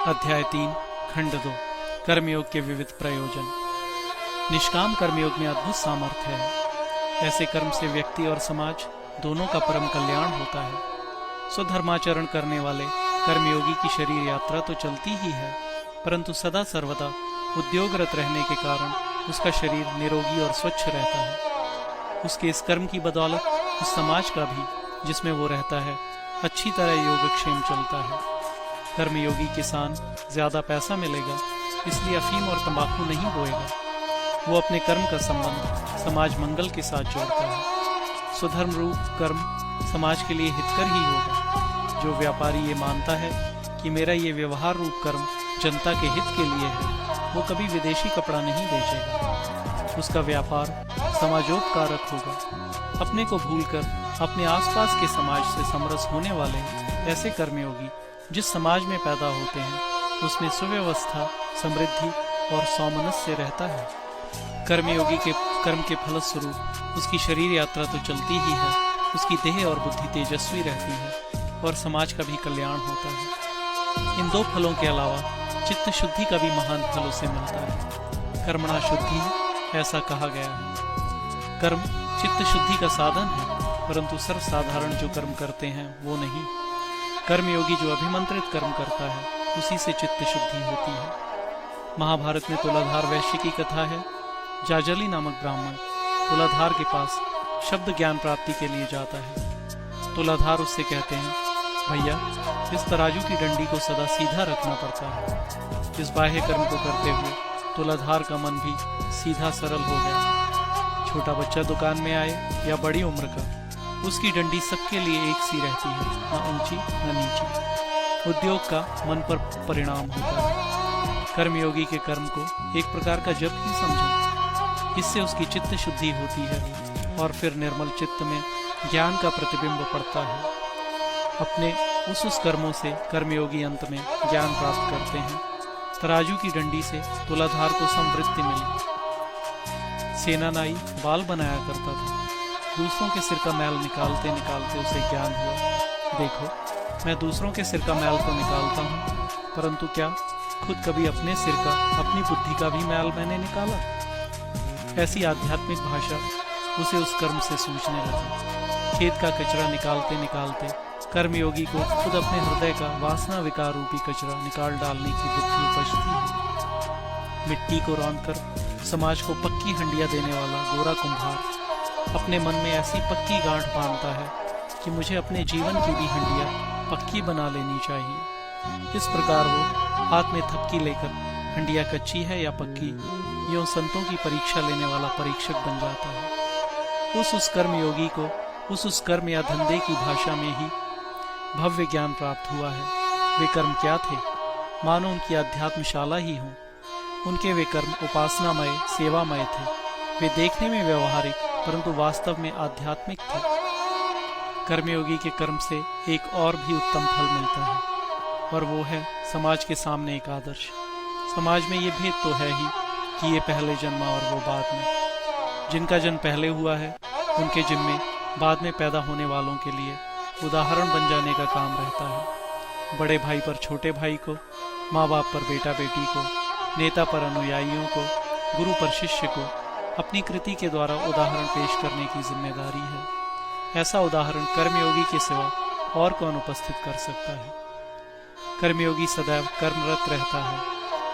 अध्याय 3 खंड 2 कर्मयोग के विविध प्रयोजन। निष्काम कर्मयोग में अद्भुत सामर्थ्य है। ऐसे कर्म से व्यक्ति और समाज दोनों का परम कल्याण होता है। स्वधर्माचरण करने वाले कर्मयोगी की शरीर यात्रा तो चलती ही है, परंतु सदा सर्वदा उद्योगरत रहने के कारण उसका शरीर निरोगी और स्वच्छ रहता है। उसके इस कर्म की बदौलत उस समाज का भी, जिसमें वो रहता है, अच्छी तरह योगक्षेम चलता है। कर्मयोगी किसान ज्यादा पैसा मिलेगा, इसलिए अफीम और तंबाकू नहीं बोएगा। वो अपने कर्म का संबंध समाज मंगल के साथ जोड़ता है। स्वधर्म रूप कर्म समाज के लिए हितकर ही होगा। जो व्यापारी ये मानता है कि मेरा ये व्यवहार रूप कर्म जनता के हित के लिए है, वो कभी विदेशी कपड़ा नहीं बेचेगा। उसका व्यापार समाजोपकारक होगा। अपने को भूलकर अपने आसपास के समाज से समरस होने वाले ऐसे कर्मयोगी जिस समाज में पैदा होते हैं, उसमें सुव्यवस्था, समृद्धि और सौमनस्य रहता है। कर्मयोगी के कर्म के फलस्वरूप उसकी शरीर यात्रा तो चलती ही है, उसकी देह और बुद्धि तेजस्वी रहती है और समाज का भी कल्याण होता है। इन दो फलों के अलावा चित्त शुद्धि का भी महान फल उसे मिलता है। कर्मणा शुद्धि, ऐसा कहा गया है। कर्म चित्त शुद्धि का साधन है, परंतु सर्वसाधारण जो कर्म करते हैं वो नहीं। कर्मयोगी जो अभिमंत्रित कर्म करता है, उसी से चित्त शुद्धि होती है। महाभारत में तुलाधार वैश्य की कथा है। जाजली नामक ब्राह्मण तुलाधार के पास शब्द ज्ञान प्राप्ति के लिए जाता है। तुलाधार उससे कहते हैं, भैया, इस तराजू की डंडी को सदा सीधा रखना पड़ता है। इस बाह्य कर्म को करते हुए तुलाधार का मन भी सीधा सरल हो गया। छोटा बच्चा दुकान में आए या बड़ी उम्र का, उसकी डंडी सबके लिए एक सी रहती है, न ऊंची न नीची। उद्योग का मन पर परिणाम होता है। कर्मयोगी के कर्म को एक प्रकार का जप ही समझो। इससे उसकी चित्त शुद्धि होती है और फिर निर्मल चित्त में ज्ञान का प्रतिबिंब पड़ता है। अपने उस कर्मों से कर्मयोगी अंत में ज्ञान प्राप्त करते हैं। तराजू की डंडी से तुलाधार को समवृत्ति मिली। सेनानाई बाल बनाया करता था। दूसरों के सिर का मैल निकालते निकालते उसे ज्ञान हुआ, देखो, मैं दूसरों के सिर का मैल तो निकालता हूँ, परंतु क्या खुद कभी अपने सिर का, अपनी बुद्धि का भी मैल मैंने निकाला? ऐसी आध्यात्मिक भाषा उसे उस कर्म से सूझने लगी। खेत का कचरा निकालते निकालते कर्मयोगी को खुद अपने हृदय का वासना विकार रूपी कचरा निकाल डालने की बुद्धि उपजती है। मिट्टी को रौंदकर समाज को पक्की हंडिया देने वाला गोरा कुम्हार अपने मन में ऐसी पक्की गांठ बांधता है कि मुझे अपने जीवन की भी हंडिया पक्की बना लेनी चाहिए। इस प्रकार वो हाथ में थपकी लेकर हंडिया कच्ची है या पक्की, यूं संतों की परीक्षा लेने वाला परीक्षक बन जाता है। उस कर्मयोगी को उस कर्म या धंधे की भाषा में ही भव्य ज्ञान प्राप्त हुआ है। वे कर्म क्या थे? मानो उनकी अध्यात्मशाला ही हो। उनके वे कर्म उपासनामय, सेवामय थे। वे देखने में व्यवहारिक, परंतु वास्तव में आध्यात्मिक थे। कर्मयोगी के कर्म से एक और भी उत्तम फल मिलता है, और वो है समाज के सामने एक आदर्श। समाज में ये भेद तो है ही कि ये पहले जन्मा और वो बाद में। जिनका जन्म पहले हुआ है, उनके जिम्मे बाद में पैदा होने वालों के लिए उदाहरण बन जाने का काम रहता है। बड़े भाई पर छोटे भाई को, माँ बाप पर बेटा बेटी को, नेता पर अनुयायियों को, गुरु पर शिष्य को अपनी कृति के द्वारा उदाहरण पेश करने की जिम्मेदारी है। ऐसा उदाहरण कर्मयोगी के सिवा और कौन उपस्थित कर सकता है? कर्मयोगी सदैव कर्मरत रहता है,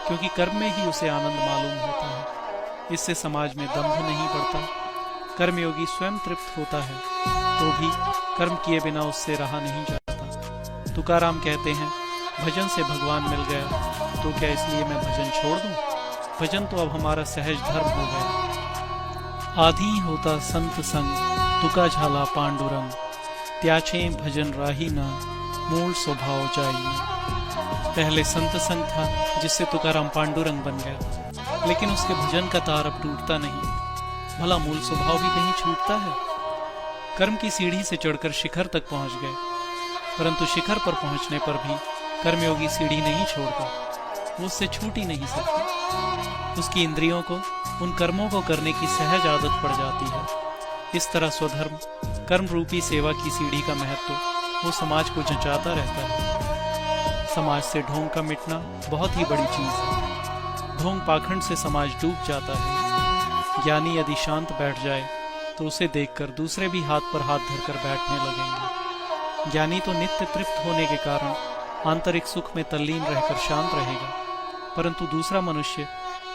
क्योंकि कर्म में ही उसे आनंद मालूम होता है। इससे समाज में दंभ नहीं बढ़ता। कर्मयोगी स्वयं तृप्त होता है, तो भी कर्म किए बिना उससे रहा नहीं जाता। तुकाराम कहते हैं, भजन से भगवान मिल गया, तो क्या इसलिए मैं भजन छोड़ दूं? भजन तो अब हमारा सहज धर्म हो गया। आधी होता संत संग, तुका झाला पांडुरंग, त्याचे भजन राही ना, मूल स्वभाव जाई ना। पहले संत संग था, जिससे तुकाराम पांडुरंग बन गया, लेकिन उसके भजन का तार अब टूटता नहीं। भला मूल स्वभाव भी कहीं छूटता है? कर्म की सीढ़ी से चढ़कर शिखर तक पहुंच गए, परंतु शिखर पर पहुंचने पर भी कर्मयोगी सीढ़ी नहीं छोड़ता। वो उससे छूट ही नहीं सकती। उसकी इंद्रियों को उन कर्मों को करने की सहज आदत पड़ जाती है। इस तरह स्वधर्म, कर्म रूपी सेवा की सीढ़ी का महत्व वो समाज को जंचाता रहता है। समाज से ढोंग का मिटना बहुत ही बड़ी चीज है। ढोंग पाखंड से समाज डूब जाता है। ज्ञानी यदि शांत बैठ जाए तो उसे देखकर दूसरे भी हाथ पर हाथ धरकर बैठने लगेंगे। ज्ञानी तो नित्य तृप्त होने के कारण आंतरिक सुख में तल्लीन रहकर शांत रहेगा, परंतु दूसरा मनुष्य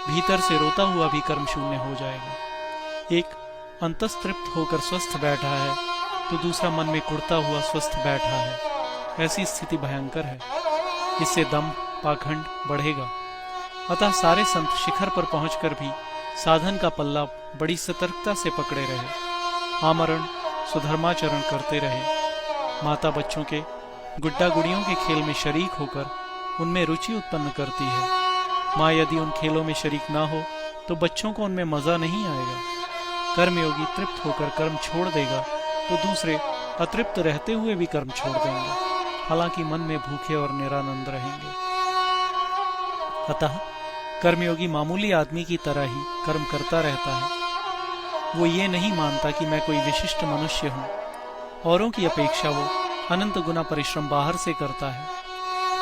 भीतर से रोता हुआ भी कर्म शून्य हो जाएगा। एक अंतस्तृप्त होकर स्वस्थ बैठा है तो दूसरा मन में कुढ़ता हुआ स्वस्थ बैठा है। ऐसी स्थिति भयंकर है। इससे दम पाखंड बढ़ेगा। अतः सारे संत शिखर पर पहुंचकर भी साधन का पल्ला बड़ी सतर्कता से पकड़े रहे, आमरण सुधर्माचरण करते रहे। माता बच्चों के गुड्डा गुड़ियों के खेल में शरीक होकर उनमें रुचि उत्पन्न करती है। माँ यदि उन खेलों में शरीक ना हो तो बच्चों को उनमें मजा नहीं आएगा। कर्मयोगी तृप्त होकर कर्म छोड़ देगा तो दूसरे अतृप्त रहते हुए भी कर्म छोड़ देंगे, हालांकि मन में भूखे और निरानंद रहेंगे। अतः कर्मयोगी मामूली आदमी की तरह ही कर्म करता रहता है। वो ये नहीं मानता कि मैं कोई विशिष्ट मनुष्य हूँ। औरों की अपेक्षा वो अनंत गुना परिश्रम बाहर से करता है।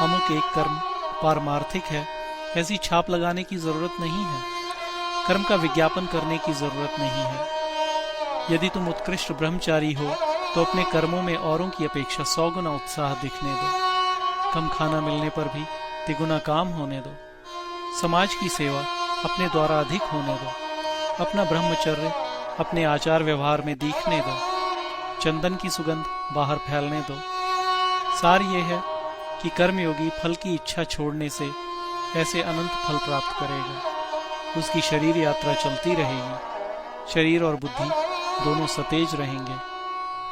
अमुक एक कर्म पारमार्थिक है, ऐसी छाप लगाने की जरूरत नहीं है। कर्म का विज्ञापन करने की जरूरत नहीं है। यदि तुम उत्कृष्ट ब्रह्मचारी हो तो अपने कर्मों में औरों की अपेक्षा 100 गुना उत्साह दिखने दो। कम खाना मिलने पर भी तिगुना काम होने दो। समाज की सेवा अपने द्वारा अधिक होने दो। अपना ब्रह्मचर्य अपने आचार व्यवहार में दिखने दो। चंदन की सुगंध बाहर फैलने दो। सार ये है कि कर्मयोगी फल की इच्छा छोड़ने से ऐसे अनंत फल प्राप्त करेगा। उसकी शरीर यात्रा चलती रहेगी। शरीर और बुद्धि दोनों सतेज रहेंगे।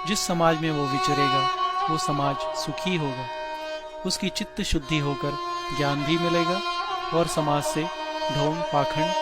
जिस समाज में वो विचरेगा वो समाज सुखी होगा। उसकी चित्त शुद्धि होकर ज्ञान भी मिलेगा और समाज से ढोंग पाखंड